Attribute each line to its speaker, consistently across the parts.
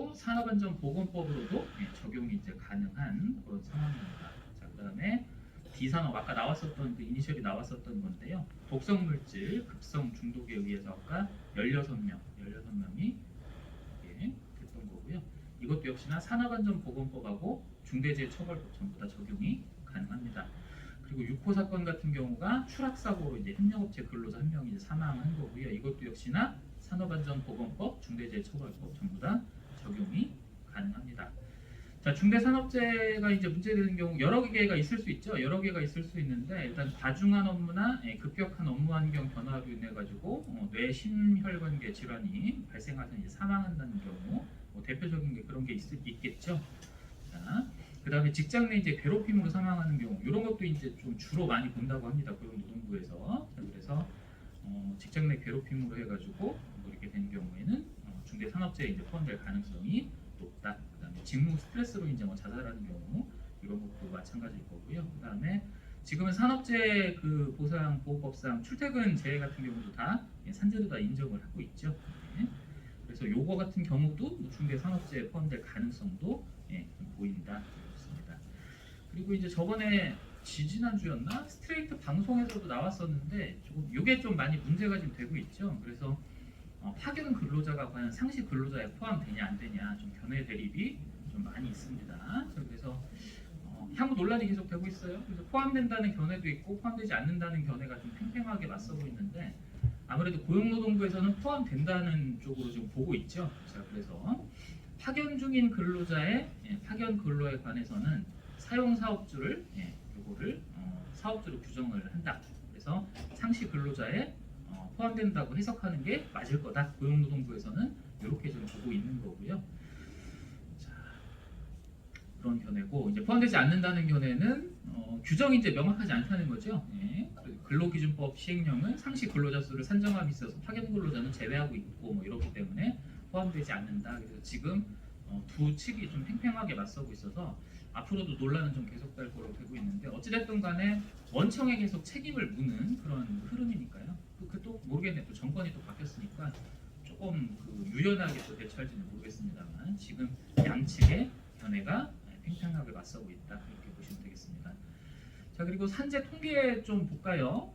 Speaker 1: 산업안전보건법으로도 적용이 이제 가능한 그런 상황입니다. 자, 그다음에 D산업 아까 나왔었던 그 이니셜이 나왔었던 건데요. 독성물질 급성 중독에 의해서 아까 16명이 됐던 거고요. 이것도 역시나 산업안전보건법하고 중대재해처벌법 전부 다 적용이 가능합니다. 그리고 6호 사건 같은 경우가 추락사고로 이제 협력업체 근로자 한 명이 사망한 거고요. 이것도 역시나 산업안전보건법, 중대재해처벌법 전부 다 적용이 가능합니다. 자, 중대산업재해가 이제 문제되는 경우 여러 개가 있을 수 있죠. 여러 개가 있을 수 있는데 일단 과중한 업무나 급격한 업무 환경 변화로 인해 가지고 뇌 심혈관계 질환이 발생해서 이제 사망한다는 경우 대표적인 게 그런 게 있겠죠. 자, 그다음에 직장 내 이제 괴롭힘으로 사망하는 경우 이런 것도 이제 좀 주로 많이 본다고 합니다. 고용노동부에서. 자, 그래서 직장 내 괴롭힘으로 해가지고 이렇게 된 경우에는 중대산업재해에 이제 포함될 가능성이 높다. 그다음에 직무 스트레스로 이제 자살하는 경우 이런 것도 마찬가지일 거고요. 그다음에 지금은 산업재해 그 보상 보호법상 출퇴근 재해 같은 경우도 다 산재로 다 인정을 하고 있죠. 그래서 요거 같은 경우도 중대산업재해에 포함될 가능성도 좀 보인다. 그렇습니다. 그리고 이제 저번에 지지난주였나 스트레이트 방송에서도 나왔었는데 조금 이게 좀 많이 문제가 좀 되고 있죠. 그래서 파견 근로자가 과연 상시 근로자에 포함되냐 안 되냐 좀 견해 대립이 좀 많이 있습니다. 그래서 향후 논란이 계속 되고 있어요. 그래서 포함된다는 견해도 있고 포함되지 않는다는 견해가 좀 팽팽하게 맞서고 있는데 아무래도 고용노동부에서는 포함된다는 쪽으로 좀 보고 있죠. 자, 그래서 파견 중인 근로자의 파견 근로에 관해서는 사용 사업주를 요거를 사업주로 규정을 한다. 그래서 상시 근로자에 포함된다고 해석하는 게 맞을 거다. 고용노동부에서는 이렇게 좀 보고 있는 거고요. 자, 그런 견해고 이제 포함되지 않는다는 견해는 규정이 이제 명확하지 않다는 거죠. 근로기준법 시행령은 상시 근로자 수를 산정함에 있어서 파견 근로자는 제외하고 있고 이렇기 때문에 포함되지 않는다. 그래서 지금 두 측이 좀 팽팽하게 맞서고 있어서 앞으로도 논란은 좀 계속될 거로 되고 있는데 어찌됐든 간에 원청에 계속 책임을 묻는 그런 흐름이니까요. 또 모르겠네요. 또 정권이 또 바뀌었으니까 조금 유연하게 또 대처할지는 모르겠습니다만 지금 양측의 견해가 팽팽하게 맞서고 있다. 이렇게 보시면 되겠습니다. 자, 그리고 산재 통계 좀 볼까요?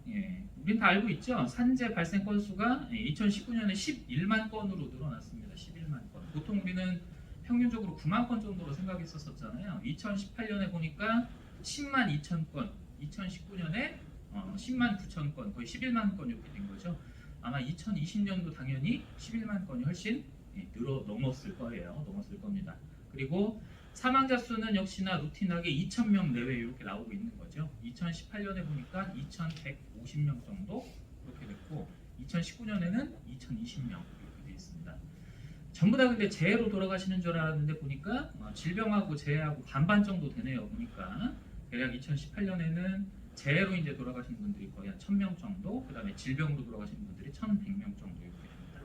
Speaker 1: 우린 다 알고 있죠. 산재 발생 건수가 2019년에 11만 건으로 늘어났습니다. 11만 건. 보통 우리는 평균적으로 9만 건 정도로 생각했었잖아요. 2018년에 보니까 10만 2천 건, 2019년에 10만 9천 건, 거의 11만 건 이렇게 된 거죠. 아마 2020년도 당연히 11만 건이 훨씬 넘었을 거예요. 넘었을 겁니다. 그리고 사망자 수는 역시나 루틴하게 2,000명 내외 이렇게 나오고 있는 거죠. 2018년에 보니까 2,150명 정도 그렇게 됐고 2019년에는 2,020명 이렇게 돼 있습니다. 전부 다 근데 재해로 돌아가시는 줄 알았는데 보니까 질병하고 재해하고 반반 정도 되네요. 보니까 대략 2018년에는 재해로 이제 돌아가시는 분들이 거의 한 1,000명 정도, 그다음에 질병으로 돌아가시는 분들이 1,100명 정도 이렇게 됩니다.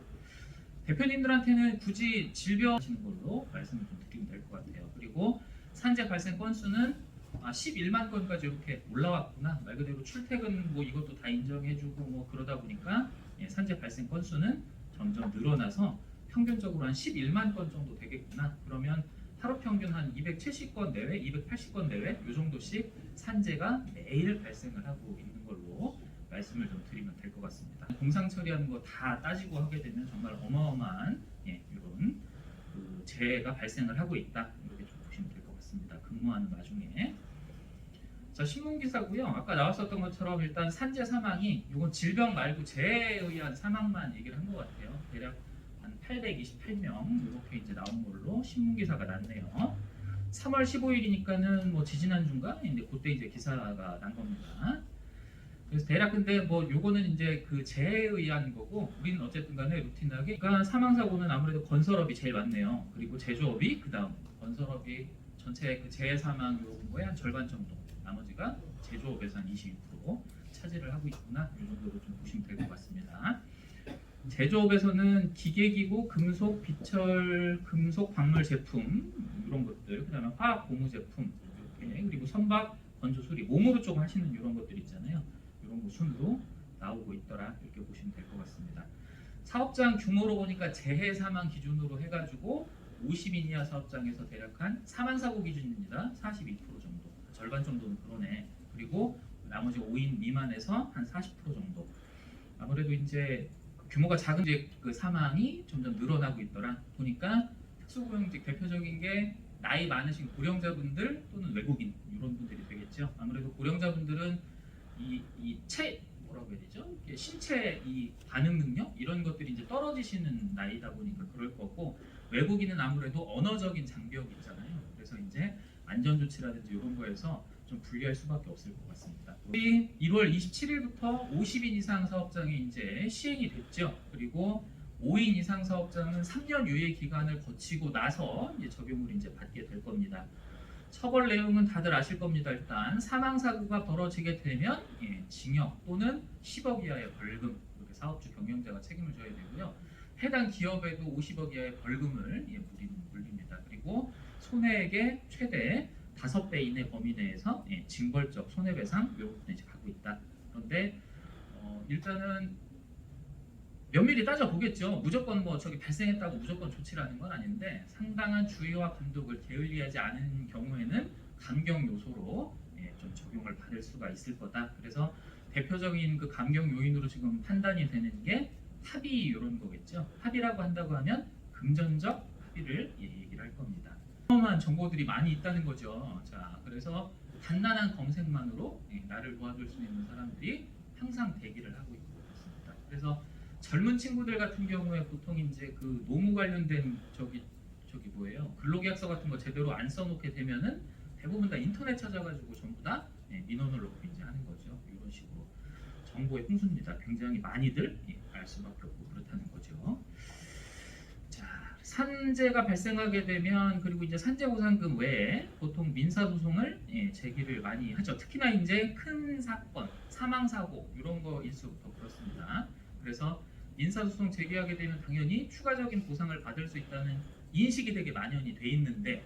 Speaker 1: 대표님들한테는 굳이 질병 하시는 걸로 말씀을 좀 드리면 될 것 같아요. 그리고 산재 발생 건수는 11만 건까지 이렇게 올라왔구나. 말 그대로 출퇴근 이것도 다 인정해주고 그러다 보니까 산재 발생 건수는 점점 늘어나서 평균적으로 한 11만 건 정도 되겠구나. 그러면 하루 평균 한 270건 내외, 280건 내외 이 정도씩 산재가 매일 발생을 하고 있는 걸로 말씀을 좀 드리면 될 것 같습니다. 공상 처리하는 거 다 따지고 하게 되면 정말 어마어마한 이런 재해가 발생을 하고 있다. 이렇게 좀 보시면 될 것 같습니다. 근무하는 와중에. 자, 신문 기사고요. 아까 나왔었던 것처럼 일단 산재 사망이 이건 질병 말고 재해에 의한 사망만 얘기를 한 것 같아요. 대략 한 828명 이렇게 이제 나온 걸로 신문 기사가 났네요. 3월 15일이니까는 지지난주인가? 근데 그때 이제 기사가 난 겁니다. 그래서 대략 근데 요거는 이제 그 재해에 의한 거고 우리는 어쨌든 간에 루틴하게 그러니까 사망 사고는 아무래도 건설업이 제일 많네요. 그리고 제조업이 그다음 건설업이 전체 그 재해 사망 요거의 한 절반 정도. 나머지가 제조업에서 한 22% 차지를 하고 있구나. 이 정도로 좀 보시면 될 것 같습니다. 제조업에서는 기계기구, 금속, 비철, 금속, 광물 제품 이런 것들, 그다음에 화학 고무 제품 이렇게 그리고 선박, 건조 수리, 몸으로 쪽 하시는 이런 것들 있잖아요. 이런 거 순으로 나오고 있더라 이렇게 보시면 될 것 같습니다. 사업장 규모로 보니까 재해 사망 기준으로 해가지고 50인 이하 사업장에서 대략 한 사망 사고 기준입니다. 42% 정도, 절반 정도는 그러네. 그리고 나머지 5인 미만에서 한 40% 정도. 아무래도 이제 규모가 작은 이제 그 사망이 점점 늘어나고 있더라 보니까 특수고용직 대표적인 게 나이 많으신 고령자분들 또는 외국인 이런 분들이 되겠죠. 아무래도 고령자분들은 이체 뭐라고 해야 되죠? 신체 이 반응 능력 이런 것들이 이제 떨어지시는 나이다 보니까 그럴 거고, 외국인은 아무래도 언어적인 장벽이 있잖아요. 그래서 이제 안전 조치라든지 이런 거에서 좀 불리할 수밖에 없을 것 같습니다. 우리 1월 27일부터 50인 이상 사업장이 이제 시행이 됐죠. 그리고 5인 이상 사업장은 3년 유예 기간을 거치고 나서 이제 적용을 이제 받게 될 겁니다. 처벌 내용은 다들 아실 겁니다. 일단 사망 사고가 벌어지게 되면 징역 또는 10억 이하의 벌금, 이렇게 사업주 경영자가 책임을 져야 되고요. 해당 기업에도 50억 이하의 벌금을 물립니다. 그리고 손해액의 최대 5배 이내 범위 내에서 징벌적 손해배상 요구는 이제 가고 있다. 그런데 일단은 면밀히 따져보겠죠. 무조건 뭐 저기 발생했다고 무조건 조치라는 건 아닌데, 상당한 주의와 감독을 게을리하지 않은 경우에는 감경 요소로 좀 적용을 받을 수가 있을 거다. 그래서 대표적인 그 감경 요인으로 지금 판단이 되는 게 합의 이런 거겠죠. 합의라고 한다고 하면 금전적 합의를 얘기를 할 겁니다. 어마어마한 정보들이 많이 있다는 거죠. 자, 그래서 간단한 검색만으로 나를 도와줄 수 있는 사람들이 항상 대기를 하고 있고 있습니다. 그래서 젊은 친구들 같은 경우에 보통 이제 그 노무 관련된 저기 뭐예요? 근로계약서 같은 거 제대로 안 써놓게 되면은 대부분 다 인터넷 찾아가지고 전부 다 민원을 넣고 이제 하는 거죠. 이런 식으로 정보의 홍수입니다. 굉장히 많이들 알 수밖에 없고 그렇다는 거죠. 자, 산재가 발생하게 되면, 그리고 이제 산재보상금 외에 보통 민사소송을 제기를 많이 하죠. 특히나 이제 큰 사건, 사망사고 이런 거일수록 그렇습니다. 그래서 민사소송 제기하게 되면 당연히 추가적인 보상을 받을 수 있다는 인식이 되게 만연이 돼 있는데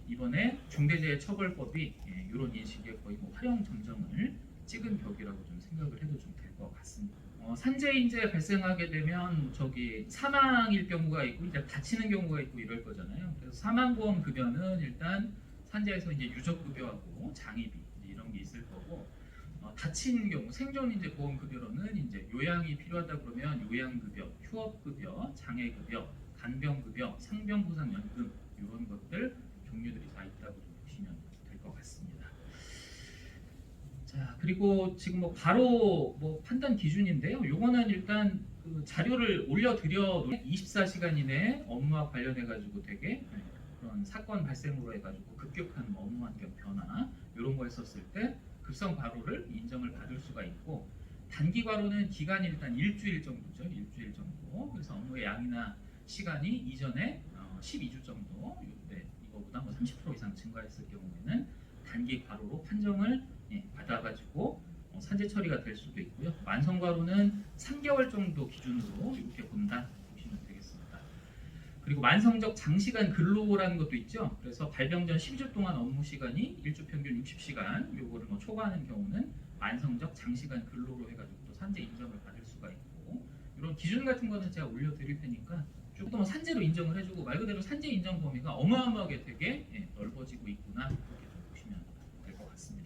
Speaker 1: 이번에 중대재해처벌법이 이런 인식에 거의 뭐 화룡점점을 찍은 격이라고 좀 생각을 해도 좀 될 것 같습니다. 산재인재 발생하게 되면 저기 사망일 경우가 있고 이제 다치는 경우가 있고 이럴 거잖아요. 그래서 사망보험 급여는 일단 산재에서 이제 유족급여하고 장의비 이런 게 있을 거고, 다친 경우 생존 이제 보험 급여로는 이제 요양이 필요하다 그러면 요양급여, 휴업급여, 장애급여, 간병급여, 상병보상연금 이런 것들 종류들이 다 있다고 좀 보시면 될 것 같습니다. 자, 그리고 지금 뭐 바로 뭐 판단 기준인데요. 요거는 일단 그 자료를 올려드려 24시간 이내 업무와 관련해 가지고 되게 그런 사건 발생으로 해가지고 급격한 업무 환경 변화 이런 거 했었을 때 급성 과로를 인정을 받을 수가 있고, 단기 과로는 기간이 일단 일주일 정도죠. 일주일 정도. 그래서 업무의 양이나 시간이 이전에 12주 정도, 이거보다 뭐 30% 이상 증가했을 경우에는 단기 과로로 판정을 받아가지고 산재 처리가 될 수도 있고요. 완성 과로는 3개월 정도 기준으로 이렇게 본다 보시면 되겠습니다. 그리고 만성적 장시간 근로라는 것도 있죠. 그래서 발병 전 12주 동안 업무 시간이 일주 평균 60시간, 요거를 뭐 초과하는 경우는 만성적 장시간 근로로 해가지고 또 산재 인정을 받을 수가 있고, 이런 기준 같은 거는 제가 올려드릴 테니까 조금 더 산재로 인정을 해주고, 말 그대로 산재 인정 범위가 어마어마하게 되게 넓어지고 있구나, 그렇게 좀 보시면 될 것 같습니다.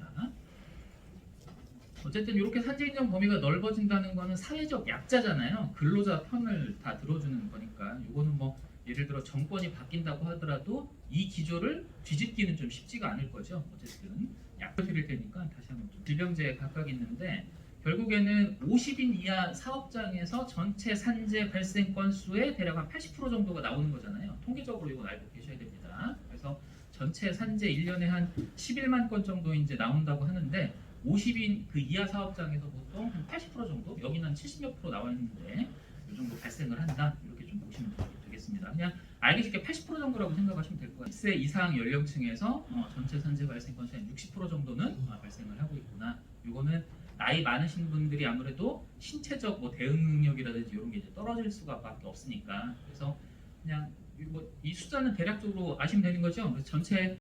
Speaker 1: 어쨌든 이렇게 산재 인정 범위가 넓어진다는 거는 사회적 약자잖아요. 근로자 편을 다 들어주는 거니까, 이거는 뭐 예를 들어 정권이 바뀐다고 하더라도 이 기조를 뒤집기는 좀 쉽지가 않을 거죠. 어쨌든 약을 드릴 테니까 다시 한번 좀 질병제에 각각 있는데, 결국에는 50인 이하 사업장에서 전체 산재 발생 건수의 대략 한 80% 정도가 나오는 거잖아요. 통계적으로 이건 알고 계셔야 됩니다. 그래서 전체 산재 1년에 한 11만 건 정도 이제 나온다고 하는데, 50인 그 이하 사업장에서 보통 한 80% 정도, 여기는 한 70몇 프로 나와 있는데 이 정도 발생을 한다, 이렇게 좀 보시면 되겠습니다. 그냥 알기 쉽게 80% 정도라고 생각하시면 될 것 같아요. 10세 이상 연령층에서 전체 산재 발생 건수의 60% 정도는 발생을 하고 있구나. 이거는 나이 많으신 분들이 아무래도 신체적 뭐 대응 능력이라든지 이런 게 이제 떨어질 수밖에 없으니까, 그래서 그냥 이 숫자는 대략적으로 아시면 되는 거죠. 그래서 전체